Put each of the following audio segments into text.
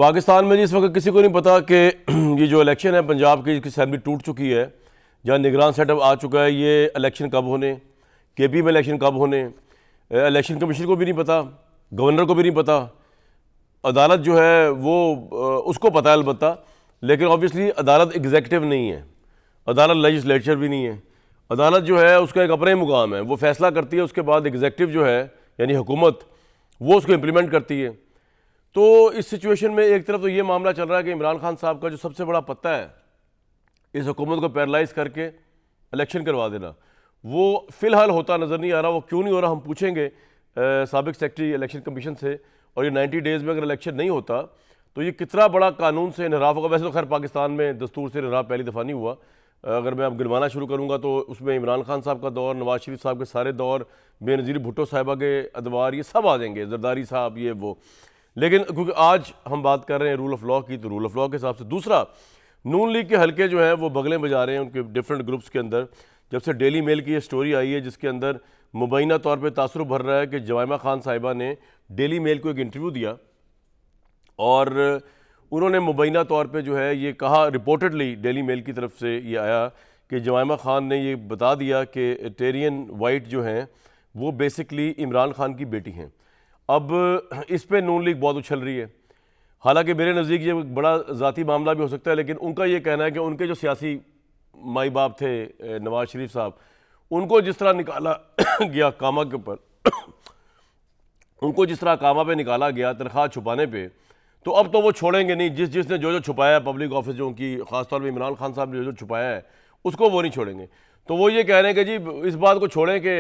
पाकिस्तान में जिस वक्त किसी को नहीं पता कि ये जो इलेक्शन है पंजाब की, असेंबली टूट चुकी है, जहाँ निगरान सेटअप आ चुका है, ये इलेक्शन कब होने, केपी में इलेक्शन कब होने, इलेक्शन कमीशन को भी नहीं पता, गवर्नर को भी नहीं पता, अदालत जो है वो उसको पता है अलबत्ता, लेकिन ऑब्वियसली अदालत एग्जेक्टिव नहीं है, अदालत लेजिस्लेचर भी नहीं है। अदालत जो है उसका एक अपना ही मुकाम है, वो फैसला करती है, उसके बाद एग्जेक्टिव जो है यानी हुकूमत वो उसको इम्प्लीमेंट करती है। तो इस सिचुएशन में एक तरफ तो ये मामला चल रहा है कि इमरान खान साहब का जो सबसे बड़ा पत्ता है इस हुकूमत को पैरालाइज करके इलेक्शन करवा देना, वो फ़िलहाल होता नज़र नहीं आ रहा। वो क्यों नहीं हो रहा हम पूछेंगे साबिक सेक्रेटरी इलेक्शन कमीशन से। और ये 90 डेज़ में अगर इलेक्शन नहीं होता तो ये कितना बड़ा कानून से इनहराफ होगा। वैसे तो खैर पाकिस्तान में दस्तूर से इनहराफ पहली दफ़ा नहीं हुआ। अगर मैं अब गिनवाना शुरू करूँगा तो उसमें इमरान खान साहब का दौर, नवाज शरीफ साहब के सारे दौर, बेनज़ीर भुट्टो साहिबा के अदवार, ये सब आ जाएंगे, जरदारी साहब, ये वो। लेकिन क्योंकि आज हम बात कर रहे हैं रूल ऑफ लॉ की, तो रूल ऑफ लॉ के हिसाब से दूसरा, नून लीग के हलके जो हैं वो बगलें बजा रहे हैं उनके डिफरेंट ग्रुप्स के अंदर। जब से डेली मेल की ये स्टोरी आई है जिसके अंदर मुबैना तौर पे तासुर भर रहा है कि जवाइमा खान साहिबा ने डेली मेल को एक इंटरव्यू दिया और उन्होंने मुबैना तौर पे जो है ये कहा, रिपोर्टेडली डेली मेल की तरफ से ये आया कि जवाइमा खान ने ये बता दिया कि टेरियन वाइट जो हैं वो बेसिकली इमरान खान की बेटी हैं। अब इस पे नून लीग बहुत उछल रही है। हालांकि मेरे नज़दीक ये बड़ा ज़ाती मामला भी हो सकता है, लेकिन उनका ये कहना है कि उनके जो सियासी माई बाप थे नवाज शरीफ साहब, उनको जिस तरह निकाला गया कामा के ऊपर उनको जिस तरह कामा पे निकाला गया तनख्वाह छुपाने पे, तो अब तो वो छोड़ेंगे नहीं। जिसने जो छुपाया है पब्लिक ऑफिस जो की, ख़ासतौर पर इमरान खान साहब ने जो छुपाया है उसको वो नहीं छोड़ेंगे। तो वो ये कह रहे हैं कि जी इस बात को छोड़ें कि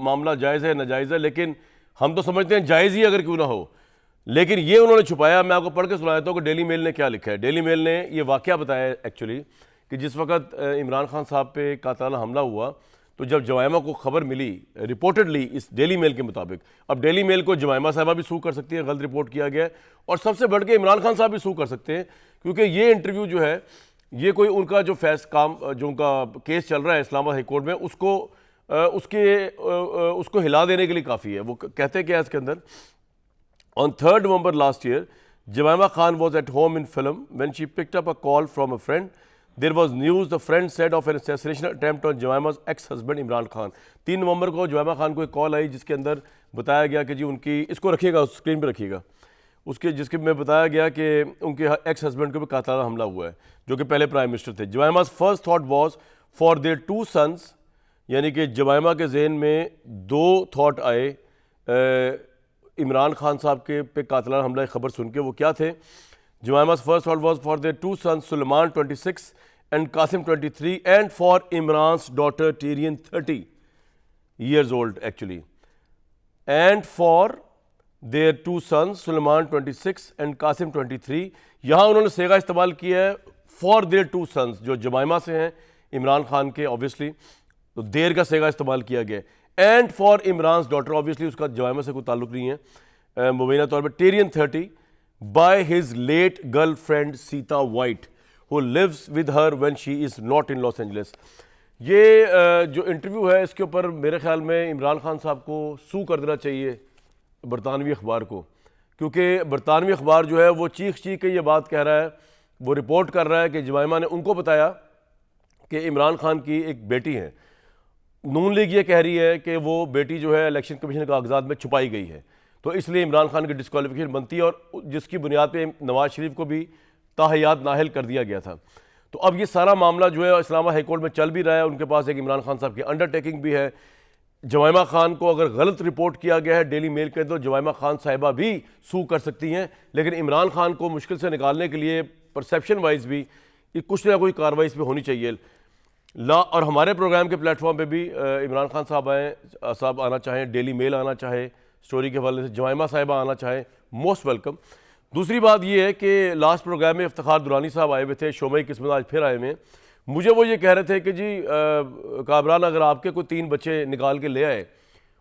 मामला जायज़ है नाजायज़ है, लेकिन हम तो समझते हैं जायज़ ही अगर क्यों ना हो, लेकिन ये उन्होंने छुपाया। मैं आपको पढ़ के सुना देता हूँ कि डेली मेल ने क्या लिखा है। डेली मेल ने ये वाक़या बताया एक्चुअली कि जिस वक्त इमरान खान साहब पे कातिलाना हमला हुआ तो जब जवाइमा को खबर मिली, रिपोर्टेडली इस डेली मेल के मुताबिक, अब डेली मेल को जवाइमा साहबा भी सू कर सकती हैं, गलत रिपोर्ट किया गया है, और सबसे बढ़ के इमरान खान साहब भी सू कर सकते हैं, क्योंकि ये इंटरव्यू जो है ये कोई उनका जो जो उनका केस चल रहा है इस्लामाबाद हाई कोर्ट में उसको हिला देने के लिए काफ़ी है। वो कहते क्या है इसके अंदर, on 3 November last year, Jemima Khan was at home in film when she picked up a call from a friend. There was news, the friend said, of an assassination attempt on Jemima's ex-husband Imran Khan. 3 नवंबर को जवाइमा खान को एक call आई जिसके अंदर बताया गया कि जी उनकी, इसको रखिएगा स्क्रीन पे रखिएगा, उसके जिसके में बताया गया कि उनके एक्स हस्बैंड को भी कातिलाना हमला हुआ है, जो कि पहले प्राइम मिनिस्टर थे। Jemima's first thought was for their 2 sons, यानी कि जवाइमा के जहन में 2 थॉट आए इमरान खान साहब के पे कातिलाना हमला की खबर सुन के। वो क्या थे? Jemima's first thought was for their 2 sons Sulaiman 26 and Qasim 23 and for Imran's daughter Tyrian 30 years old actually, and for their 2 sons Sulaiman 26 and Qasim 23। यहाँ उन्होंने सेगा इस्तेमाल किया है फॉर देयर 2 sons, जो जवाइमा से हैं इमरान खान के, ऑब्वियसली तो देर का सेगा इस्तेमाल किया गया, and for Imran's daughter, obviously उसका जवाइमा से कोई ताल्लुक नहीं है मुबैना तौर पर, टेरियन 30 by his late girlfriend Sita White who lives with her when she is not in Los Angeles. ये जो इंटरव्यू है इसके ऊपर मेरे ख्याल में इमरान खान साहब को सू कर देना चाहिए बरतानवी अखबार को, क्योंकि बरतानवी अखबार जो है वो चीख के ये बात कह रहा है, वो रिपोर्ट कर रहा है कि जवाइमा ने उनको बताया कि इमरान खान की एक बेटी है। नून लीग ये कह रही है कि वो बेटी जो है इलेक्शन कमीशन के कागजात में छुपाई गई है, तो इसलिए इमरान खान की डिस्क्वालिफिकेशन बनती है, और जिसकी बुनियाद पे नवाज शरीफ को भी ताहयात नाहल कर दिया गया था। तो अब ये सारा मामला जो है इस्लामाबाद हाई कोर्ट में चल भी रहा है, उनके पास एक इमरान खान साहब की अंडरटेकिंग भी है। जवाइमा खान को अगर गलत रिपोर्ट किया गया है डेली मेल के, तो जवाइमा खान साहिबा भी सू कर सकती हैं, लेकिन इमरान खान को मुश्किल से निकालने के लिए परसेप्शन वाइज भी कुछ ना कोई कार्रवाई इस पर होनी चाहिए ला। और हमारे प्रोग्राम के प्लेटफॉर्म पे भी इमरान खान साहब आना चाहें, डेली मेल आना चाहे स्टोरी के हवाले से, जवाइमा साहिबा आना चाहें, मोस्ट वेलकम। दूसरी बात ये है कि लास्ट प्रोग्राम में इफ्तिखार दुरानी साहब आए हुए थे, शोमई किस्मत आज फिर आए हुए हैं। मुझे वो ये कह रहे थे कि जी कामरान, अगर आपके कोई 3 बच्चे निकाल के ले आए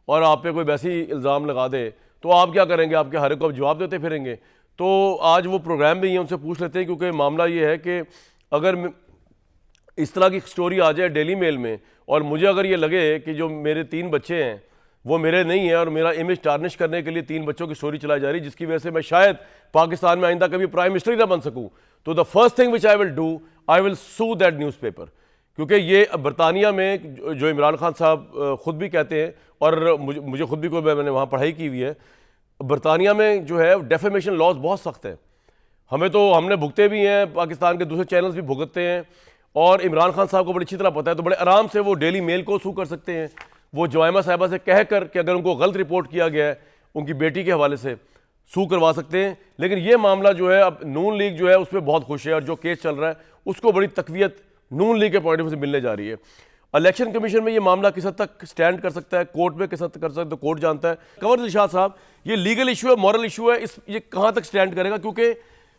और आप पे कोई वैसी इल्ज़ाम लगा दे तो आप क्या करेंगे? आपके हर एक को आप जवाब देते फिरेंगे? तो आज वो प्रोग्राम में ही उनसे पूछ लेते हैं, क्योंकि मामला ये है कि अगर इस तरह की स्टोरी आ जाए डेली मेल में और मुझे अगर ये लगे कि जो मेरे 3 बच्चे हैं वो मेरे नहीं है और मेरा इमेज टार्निश करने के लिए 3 बच्चों की स्टोरी चलाई जा रही है, जिसकी वजह से मैं शायद पाकिस्तान में आइंदा कभी प्राइम मिनिस्टर ही ना बन सकूं, तो the first thing which I will do, I will sue that newspaper. क्योंकि ये बरतानिया में जो इमरान खान साहब खुद भी कहते हैं, और मुझे खुद भी कोई, मैंने वहाँ पढ़ाई की हुई है, बरतानिया में जो है डेफेमेशन लॉज बहुत सख्त है। हमने भुगते भी हैं, पाकिस्तान के दूसरे चैनल्स भी भुगतते हैं, और इमरान खान साहब को बड़ी अच्छी तरह पता है, तो बड़े आराम से वो डेली मेल को सू कर सकते हैं। वो जुमैमा साहिबा से कहकर कि अगर उनको गलत रिपोर्ट किया गया है उनकी बेटी के हवाले से, सू करवा सकते हैं। लेकिन ये मामला जो है, अब नून लीग जो है उस पर बहुत खुश है, और जो केस चल रहा है उसको बड़ी तकवीत नून लीग के पॉइंट ऑफ व्यू से मिलने जा रही है। इलेक्शन कमीशन में ये मामला किस हद तक स्टैंड कर सकता है, कोर्ट में किस हद तक कर सकता है, तो कोर्ट जानता है। कंवर दिलशाद साहब, ये लीगल इशू है, मॉरल इशू है, ये कहाँ तक स्टैंड करेगा? क्योंकि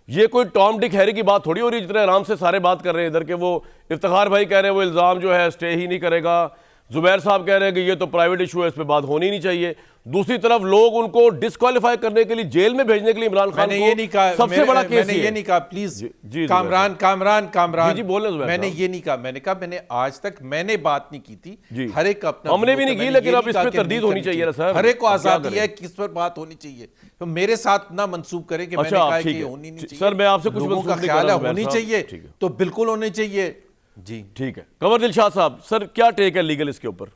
ये कोई टॉम डिक हैरी की बात थोड़ी हो रही है, जितने आराम से सारे बात कर रहे हैं इधर के। वो इफ्तिखार भाई कह रहे हैं वो इल्ज़ाम जो है स्टे ही नहीं करेगा, जुबैर साहब कह रहे हैं कि ये तो प्राइवेट इशू है, इस पर बात होनी नहीं चाहिए। दूसरी तरफ लोग उनको डिस्क्वालीफाई करने के लिए, जेल में भेजने के लिए इमरान खान मैंने ये नहीं कहा, सबसे बड़ा केस मैंने ये नहीं कहा, प्लीज जी कामरान कामरान कामरान जी बोले। मैंने ये नहीं कहा, मैंने कहा मैंने आज तक मैंने बात नहीं की थी। हर एक अपना, हमने भी नहीं की, लेकिन अब इस पर तरदीद होनी चाहिए ना सर। हर एक को आजादी है किस पर बात होनी चाहिए, तो मेरे साथ ना मंसूब करें कि मैंने कहा कि होनी नहीं चाहिए। सर मैं आपसे कुछ लोगों का ख्याल है होनी चाहिए तो बिल्कुल होनी चाहिए जी। ठीक है, कंवर दिलशाद साहब, सर क्या टेक है लीगल इसके ऊपर?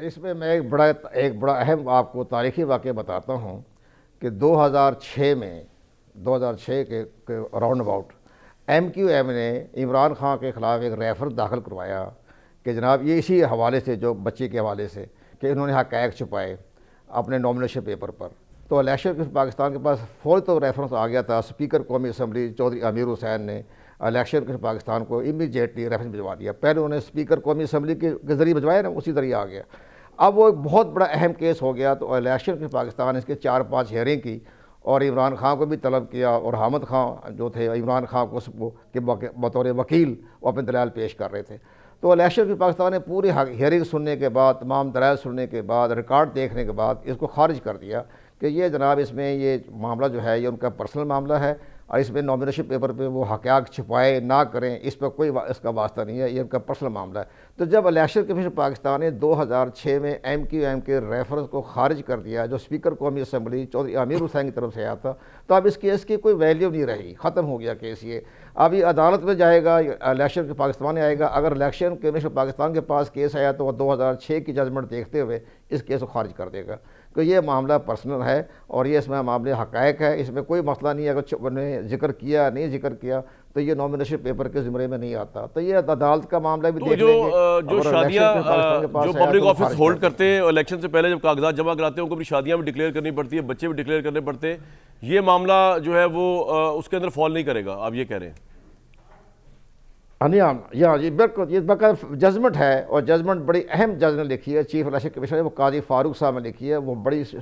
इसमें मैं एक बड़ा अहम आपको तारीखी वाक़या बताता हूँ कि 2006 के राउंड अबाउट MQM ने इमरान खान के ख़िलाफ़ एक रेफर दाखिल करवाया कि जनाब ये इसी हवाले से, जो बच्चे के हवाले से, कि इन्होंने हक़ाइक़ छुपाए अपने नॉमिनेशन पेपर पर। तो इलेक्शन पाकिस्तान के पास फौरी तो रेफरेंस आ गया था। स्पीकर कौमी असम्बली चौधरी आमिर हुसैन ने इलेक्शन पाकिस्तान को इमीडिएटली रेफरेंस भिजवा दिया। पहले उन्होंने स्पीकर कौमी असम्बली के ज़रिए भिजवाया ना, उसी ज़रिए आ गया। अब वो एक बहुत बड़ा अहम केस हो गया, तो इलेक्शन पाकिस्तान इसके 4-5 हेयरिंग की, और इमरान खान को भी तलब किया, और हामिद खान जो थे इमरान खान को कि बतौर वकील वो अपने दलाल पेश कर रहे थे। तो इलेक्शन पाकिस्तान ने पूरी हेयरिंग सुनने के बाद, तमाम दलाल सुनने के बाद, रिकॉर्ड देखने के बाद इसको खारिज कर दिया कि ये जनाब इसमें ये मामला जो है ये उनका पर्सनल मामला है, और इसमें नॉमिनेशन पेपर पे वो हक़ाइक़ छुपाए ना करें, इस पर कोई इसका वास्ता नहीं है, ये उनका पर्सनल मामला है। तो जब इलेक्शन कमीशन पाकिस्तान ने 2006 में MQM के रेफरेंस को खारिज कर दिया, जो स्पीकर कौमी असम्बली चौधरी आमिर हुसैन की तरफ से आया था, तो अब इस केस की कोई वैल्यू नहीं रही, ख़त्म हो गया केस। ये अब ये अदालत में जाएगा, इलेक्शन के पाकिस्तान में आएगा। अगर इलेक्शन कमीशन पाकिस्तान के पास केस आया तो वह 2006 की जजमेंट देखते हुए इस केस को खारिज कर देगा। तो ये मामला पर्सनल है, और ये इसमें मामले हक़ाइक़ है, इसमें कोई मसला नहीं है। अगर उन्होंने जिक्र किया नहीं जिक्र किया तो ये नॉमिनेशन पेपर के ज़िम्मे में नहीं आता। तो ये अदालत का मामला भी देख लेंगे। जो शादियाँ जो पब्लिक ऑफिस होल्ड करते हैं इलेक्शन से पहले, जब कागजात जमा कराते हैं, उनको अपनी शादियाँ भी डिक्लेयर करनी पड़ती है, बच्चे भी डिक्लेयर करने पड़ते हैं। ये मामला जो है वो उसके अंदर फॉल नहीं करेगा, आप ये कह रहे हैं? हाँ जी बिल्कुल, ये बकायदा जजमेंट है, और जजमेंट बड़ी अहम जज ने लिखी है, चीफ इलेक्शन कमिश्नर वो काजी फारूक साहब ने लिखी है। वो बड़ी तो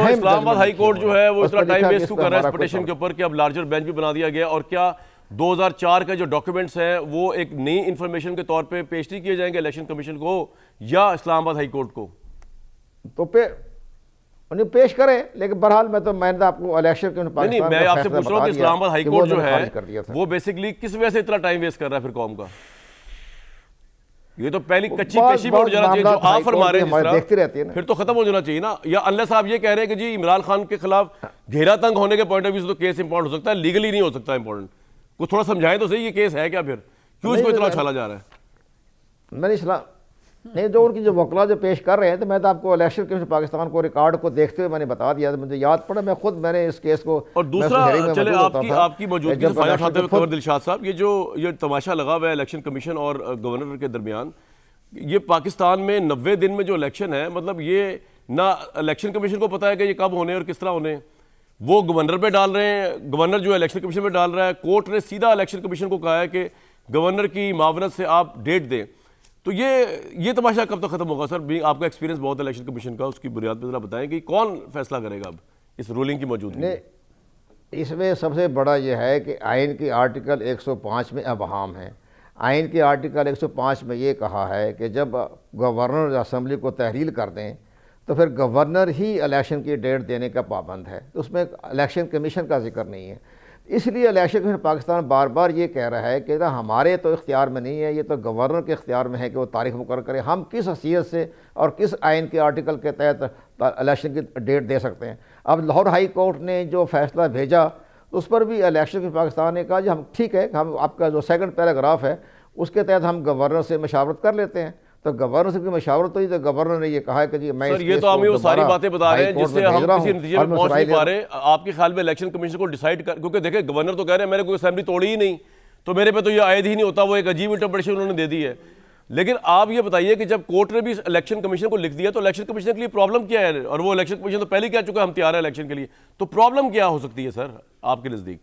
इस्लामाबाद हाई कोर्ट जो है वो इतना टाइम वेस्ट क्यों कर रहा है इस पिटीशन के ऊपर कि अब लार्जर बेंच भी बना दिया गया? और क्या 2004 के जो डॉक्यूमेंट्स हैं वो एक नई इंफॉर्मेशन के तौर पे पेश नहीं किए जाएंगे इलेक्शन कमीशन को या इस्लामाबाद हाई कोर्ट को? तो उन्हें पेश करें, लेकिन बहरहाल मैंने आपको इलेक्शन के नहीं, मैं आपसे पूछ रहा हूँ कि इस्लामाबाद हाई कोर्ट जो है वो बेसिकली किस वजह से इतना टाइम वेस्ट कर रहा है फिर कौम का? ये तो पहली कच्ची पेशी में उठ जाना चाहिए, जो आप फरमा रहे हैं देखते रहते हैं, फिर तो खत्म हो जाना चाहिए ना। या अल्लाह साहब ये कह रहे हैं कि जी इमरान खान के खिलाफ घेरा तंग होने के पॉइंट ऑफ व्यू से तो केस इंपॉर्टेंट हो सकता है, लीगली नहीं हो सकता इंपॉर्टेंट। कुछ थोड़ा समझाएं तो सही, ये केस है क्या, फिर क्यों इसको इतना उछाला जा रहा है? मैंने नहीं, जो उनकी जो वकला जो पेश कर रहे हैं, तो मैं तो आपको इलेक्शन कमीशन पाकिस्तान को रिकॉर्ड को देखते हुए मैंने बता दिया, मुझे याद पड़ा, मैंने इस केस को। और दूसरा, चले आपकी मौजूदगी से फायदा उठाते हुए कंवर दिलशाद साहब, ये तमाशा लगा हुआ है इलेक्शन कमीशन और गवर्नर के दरमियान, ये पाकिस्तान में 90 दिन में जो इलेक्शन है, मतलब ये ना इलेक्शन कमीशन को पता है कि ये कब होने और किस तरह होने, वो गवर्नर पे डाल रहे हैं, गवर्नर जो है इलेक्शन कमीशन में डाल रहा है। कोर्ट ने सीधा इलेक्शन कमीशन को कहा है कि गवर्नर की मावनत से आप डेट दें। तो ये तमाशा कब तक खत्म होगा सर? आपका एक्सपीरियंस बहुत है इलेक्शन कमीशन का, उसकी बुनियाद पर जरा बताएं कि कौन फैसला करेगा अब इस रूलिंग की मौजूदगी में? इसमें सबसे बड़ा यह है कि आइन की आर्टिकल 105 में अबहाम है। आइन के आर्टिकल 105 में ये कहा है कि जब गवर्नर असम्बली को तहरील कर दें तो फिर गवर्नर ही इलेक्शन की डेट देने का पाबंद है, तो उसमें इलेक्शन कमीशन का जिक्र नहीं है। इसलिए इलेक्शन कमीशन पाकिस्तान बार बार ये कह रहा है कि ना हमारे तो इख्तियार में नहीं है, ये तो गवर्नर के इख्तियार में है कि वो तारीख मुकर्रर करे। हम किस हैसियत से और किस आइन के आर्टिकल के तहत इलेक्शन की डेट दे सकते हैं। अब लाहौर हाई कोर्ट ने जो फैसला भेजा तो उस पर भी इलेक्शन कमीशन पाकिस्तान ने कहा जी हम ठीक है, हम आपका जो सेकंड पैराग्राफ है उसके तहत हम गवर्नर से मशावरत कर लेते हैं। तो गवर्नर से की मशावरत हुई तो गवर्नर ने ये कहा है कि जी मैं सर ये तो हम वो सारी बातें बता रहे हैं जिससे हम किसी नतीजे में पहुंच नहीं पा रहे। आपके ख्याल में इलेक्शन कमीशन को डिसाइड कर, क्योंकि देखिए गवर्नर तो कह रहे हैं मैंने कोई असेंबली तोड़ी ही नहीं, तो मेरे पे तो ये आयद ही नहीं होता, वो एक अजीब इंटरप्रिटेशन उन्होंने दे दी है। लेकिन आप ये बताइए कि जब कोर्ट ने भी इलेक्शन कमीशन को लिख दिया तो इलेक्शन कमीशन के लिए प्रॉब्लम क्या है? और वो इलेक्शन कमीशन तो पहले कह चुका है हम तैयार है इलेक्शन के लिए, तो प्रॉब्लम क्या हो सकती है सर आपके नज़दीक?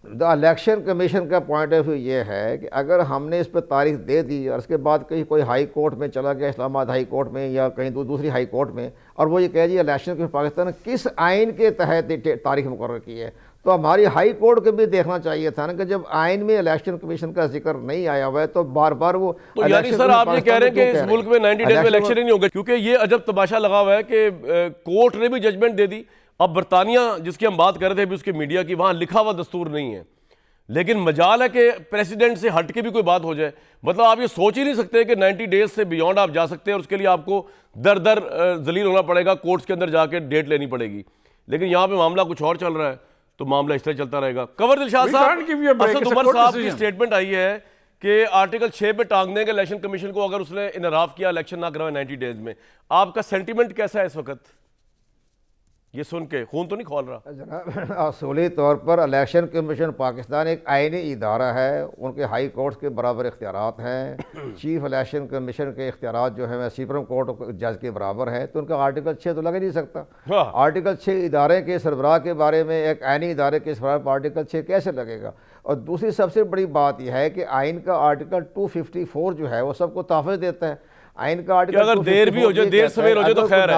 द इलेक्शन कमीशन का पॉइंट ऑफ व्यू ये है कि अगर हमने इस पर तारीख दे दी और उसके बाद कहीं कोई हाई कोर्ट में चला गया, इस्लामाबाद हाई कोर्ट में या कहीं दूसरी हाई कोर्ट में, और वो ये कह दिया इलेक्शन कमीशन पाकिस्तान ने किस आइन के तहत तारीख मुकर्रर की है, तो हमारी हाई कोर्ट को भी देखना चाहिए था ना कि जब आइन में इलेक्शन कमीशन का जिक्र नहीं आया हुआ है तो बार बार वो तो यानी सर आप ये कह रहे हैं कि इस मुल्क में 90 डेज में इलेक्शन ही नहीं होगा, क्योंकि ये अजब तमाशा लगा हुआ है कि कोर्ट ने भी जजमेंट दे दी। अब बरतानिया जिसकी हम बात कर रहे थे अभी उसके मीडिया की, वहां लिखा हुआ दस्तूर नहीं है, लेकिन मजाल है कि प्रेसिडेंट से हट के भी कोई बात हो जाए। मतलब आप ये सोच ही नहीं सकते कि 90 डेज से बियॉन्ड आप जा सकते हैं और उसके लिए आपको दर दर जलील होना पड़ेगा, कोर्ट्स के अंदर जाके डेट लेनी पड़ेगी। लेकिन यहाँ पे मामला कुछ और चल रहा है, तो मामला इस तरह चलता रहेगा। कंवर दिलशाद साहब, असद उमर साहब की स्टेटमेंट आई है कि आर्टिकल 6 पे टांग देंगे इलेक्शन कमीशन को अगर उसने इनराफ किया इलेक्शन ना करवाए 90 डेज में। आपका सेंटीमेंट कैसा है इस वक्त ये सुन के? खून तो नहीं खोल रहा? जनाब असूली तौर पर इलेक्शन कमीशन पाकिस्तान एक आइनी इदारा है, उनके हाई कोर्ट्स के बराबर इख्तियारात हैं। चीफ इलेक्शन कमीशन के इख्तियारात जो है सुप्रीम कोर्ट जज के बराबर हैं, तो उनका आर्टिकल 6 तो लग ही नहीं सकता। आर्टिकल 6 इदारे के सरबराह के बारे में, एक आइनी इदारे के सरबराह पर आर्टिकल 6 कैसे लगेगा? और दूसरी सबसे बड़ी बात यह है कि आइन का आर्टिकल 254 जो है वो सबको तहफ़्फ़ुज़ देता है। आइन का आर्टिकल अगर देर भी हो जाए, देर सवेर हो जाए तो खैर है।